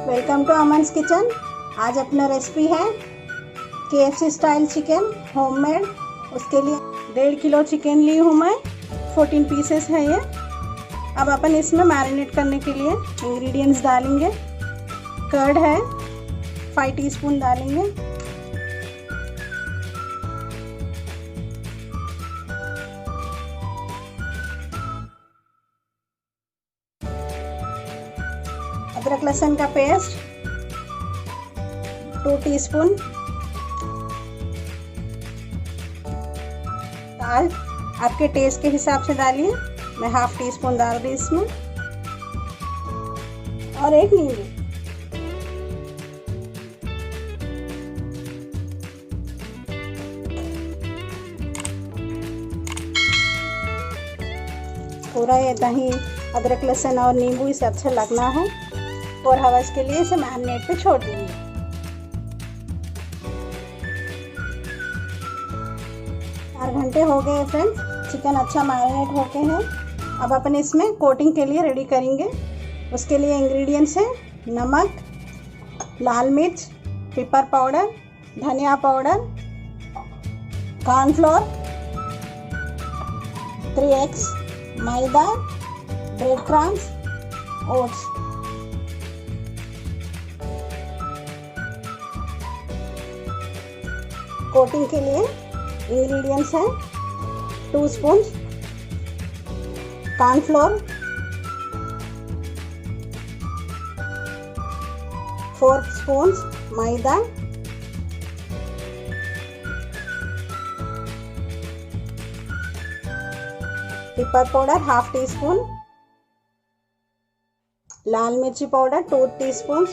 Welcome to अमन्स kitchen. आज अपना recipe है kFC स्टाइल चिकन होममेड। उसके लिए 1.5 किलो चिकन ली हूँ मैं, 14 पीसेस है ये। अब अपन इसमें मैरिनेट करने के लिए इंग्रेडिएंट्स डालेंगे। कर्ड है 5 टीस्पून डालेंगे, अदरक लहसुन का पेस्ट 2 टीस्पून, दाल आपके टेस्ट के हिसाब से डालिए, मैं ½ टीस्पून डाल दी इसमें, और 1 नींबू। पूरा ये दही, अदरक लहसुन और नींबू इसे अच्छा लगना है, और हवस के लिए इसे मैरिनेट पे छोड़ देंगे। 4 घंटे हो गए फ्रेंड्स, चिकन अच्छा मैरिनेट होके हैं। अब अपन इसमें कोटिंग के लिए रेडी करेंगे। उसके लिए इंग्रेडिएंट्स हैं नमक, लाल मिर्च, पेपर पाउडर, धनिया पाउडर, कॉर्नफ्लोर, 3 एग्स, मैदा, ब्रेड क्रम्स, ओट्स। कोटिंग के लिए इंग्रेडिएंट्स हैं 2 स्पून कॉर्नफ्लोर, 4 स्पून मैदा, पेपर पाउडर ½ टीस्पून, लाल मिर्ची पाउडर 2 टीस्पून,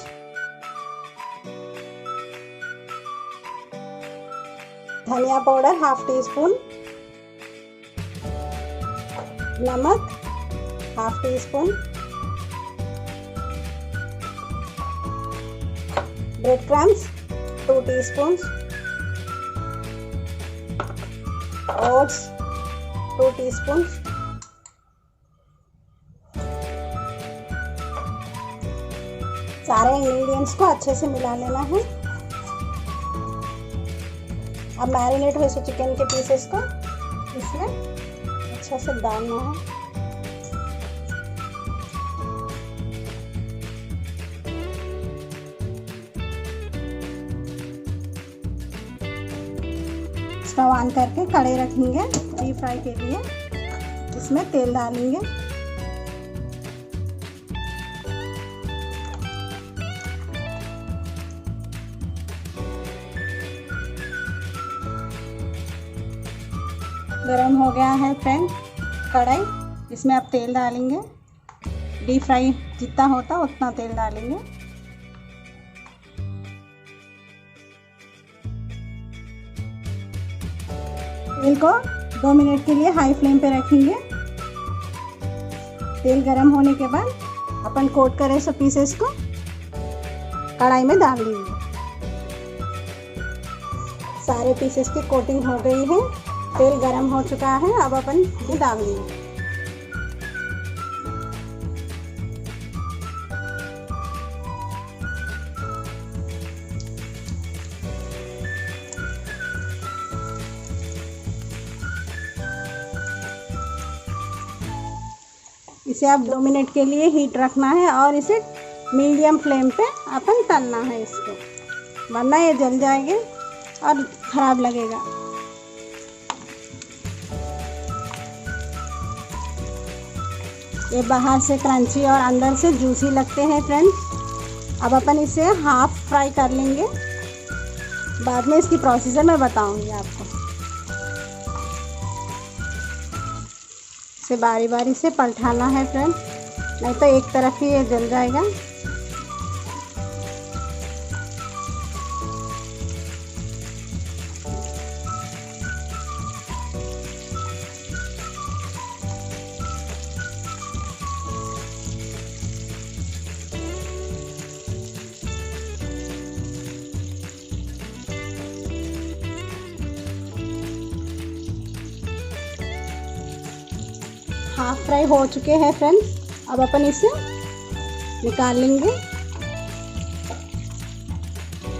धनिया पाउडर ½ टीस्पून, नमक ½ teaspoon, bread crumbs 2 teaspoon, oats 2 teaspoon, सारे इंग्रेडिएंट्स को अच्छे से मिला लेना है। अब मैरिनेट हुए चिकन के पीसेस को इसमें अच्छा से डालना है। स्टव ऑन करके कढ़ाई रखेंगे डीप फ्राई के लिए। इसमें तेल डालेंगे, गरम हो गया है फ्रेंड कढ़ाई। इसमें आप तेल डालेंगे, डीप फ्राई जितना होता उतना तेल डालेंगे। तेल को 2 मिनट के लिए हाई फ्लेम पे रखेंगे। तेल गरम होने के बाद अपन कोट करे सब पीसेस को कढ़ाई में डाल देंगे। सारे पीसेस की कोटिंग हो गई है, तेल गरम हो चुका है। अब अपन ये डाल देंगे। इसे अब 2 मिनट के लिए हीट रखना है और इसे मीडियम फ्लेम पे अपन तलना है इसको, वरना ये जल जाएंगे और ख़राब लगेगा। ये बाहर से क्रंची और अंदर से जूसी लगते हैं फ्रेंड्स। अब अपन इसे हाफ फ्राई कर लेंगे, बाद में इसकी प्रोसीजर मैं बताऊंगी आपको। इसे बारी बारी से पलटाना है फ्रेंड्स, नहीं तो एक तरफ ही ये जल जाएगा। हाफ फ्राई हो चुके हैं फ्रेंड्स, अब अपन इसे निकाल लेंगे।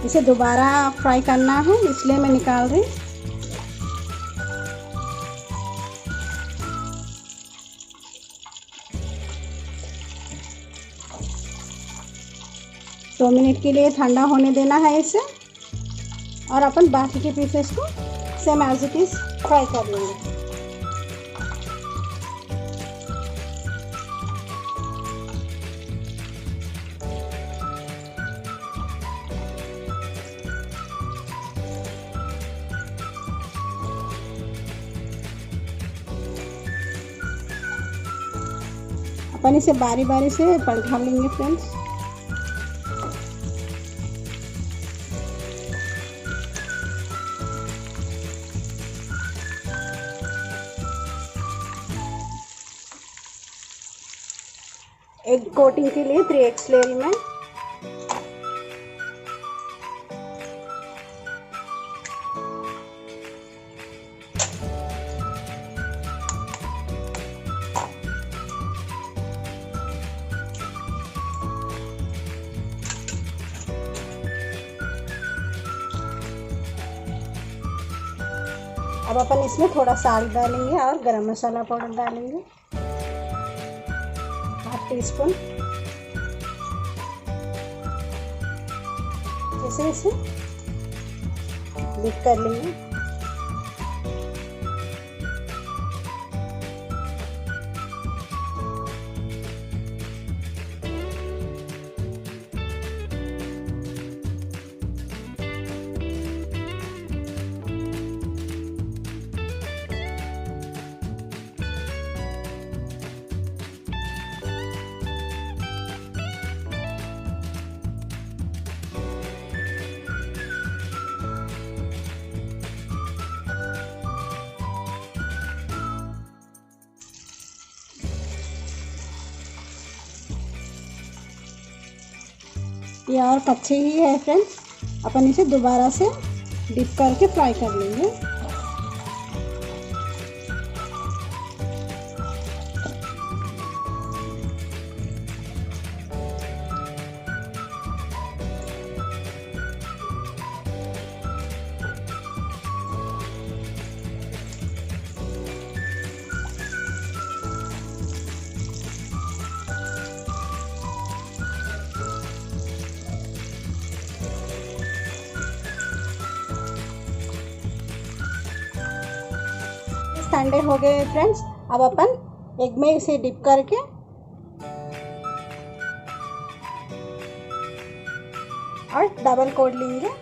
इसे दोबारा फ्राई करना है, इसलिए मैं निकाल रही। दो मिनट के लिए ठंडा होने देना है इसे, और अपन बाकी के पीसेस को same as it is fry कर लेंगे। अपन इसे बारी बारी से पलटा लेंगे फ्रेंड्स। एक कोटिंग के लिए 3x ले रही मैं। अब अपन इसमें थोड़ा साल्ट डालेंगे और गरम मसाला पाउडर डालेंगे, हाफ टी स्पून। जैसे इसे मिक्स कर लेंगे। ये और कच्चे ही है फ्रेंड्स, अपन इसे दोबारा से डिप करके फ्राई कर लेंगे। ठंडे हो गए फ्रेंड्स, अब अपन एग में इसे डिप करके और डबल कोट लेंगे।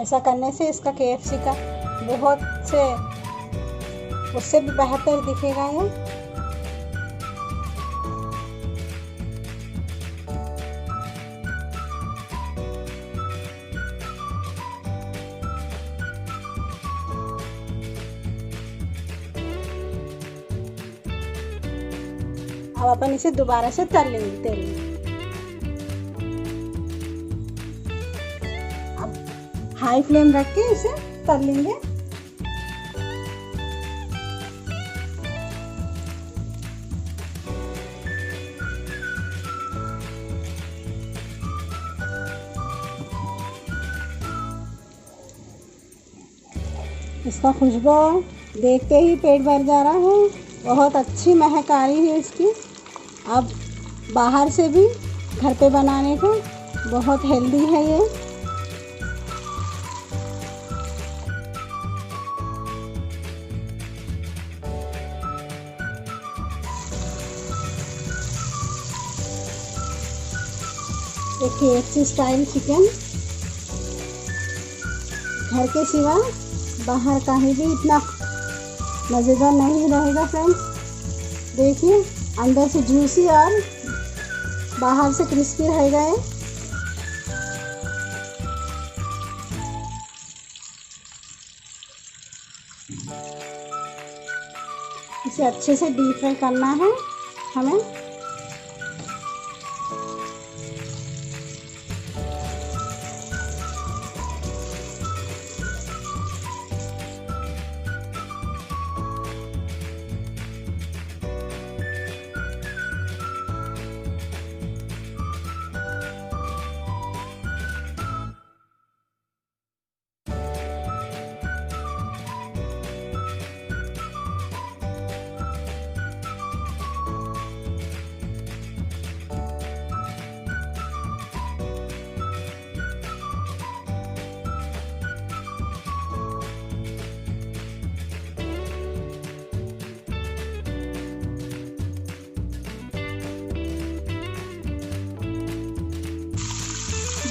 ऐसा करने से इसका kFC का बहुत से उससे भी बेहतर दिखेगा ये। अब अपन इसे दोबारा से तल लेंगे तेल में। हाई फ्लेम रख के इसे तल लेंगे। इसका खुशबू देखते ही पेट भर जा रहा है, बहुत अच्छी महक आ रही है इसकी। अब बाहर से भी घर पे बनाने को बहुत हेल्दी है ये। ये KFC स्टाइल चिकन घर के सिवा बाहर कहीं भी इतना मज़ेदार नहीं रहेगा फ्रेंड्स। देखिए अंदर से जूसी और बाहर से क्रिस्पी रहेगा ये। इसे अच्छे से डीप फ्राई करना है हमें।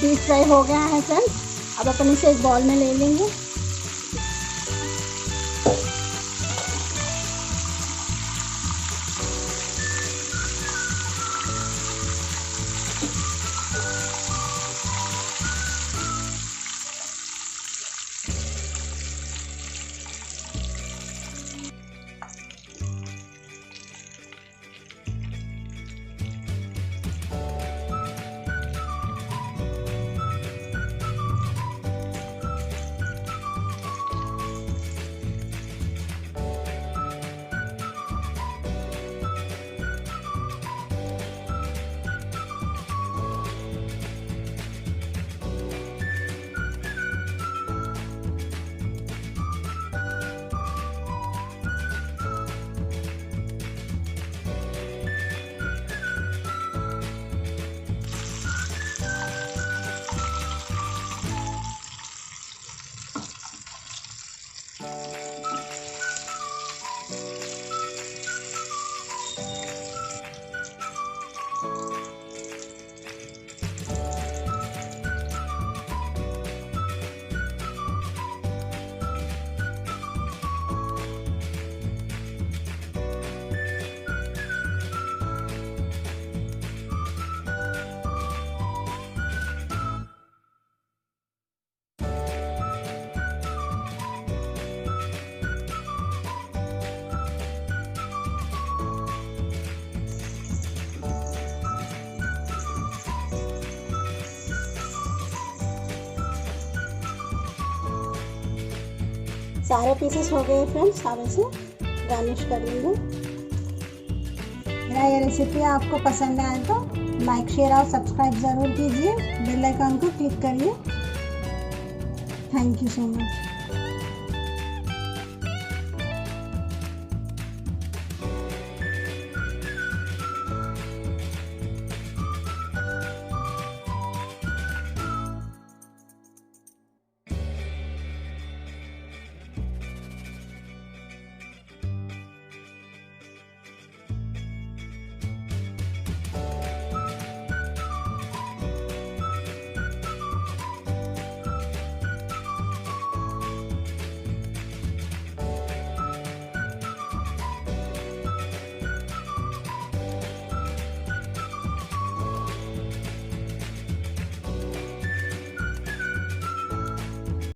डीप फ्राई हो गया है फ्रेंड्स। अब अपन इसे एक बॉल में ले लेंगे। सारे पीसेस हो गए फ्रेंड्स। अब इसे गार्निश कर लेंगे। मेरा ये रेसिपी आपको पसंद आए तो लाइक शेयर और सब्सक्राइब ज़रूर कीजिए। बेल आइकन को क्लिक करिए। Thank you so much.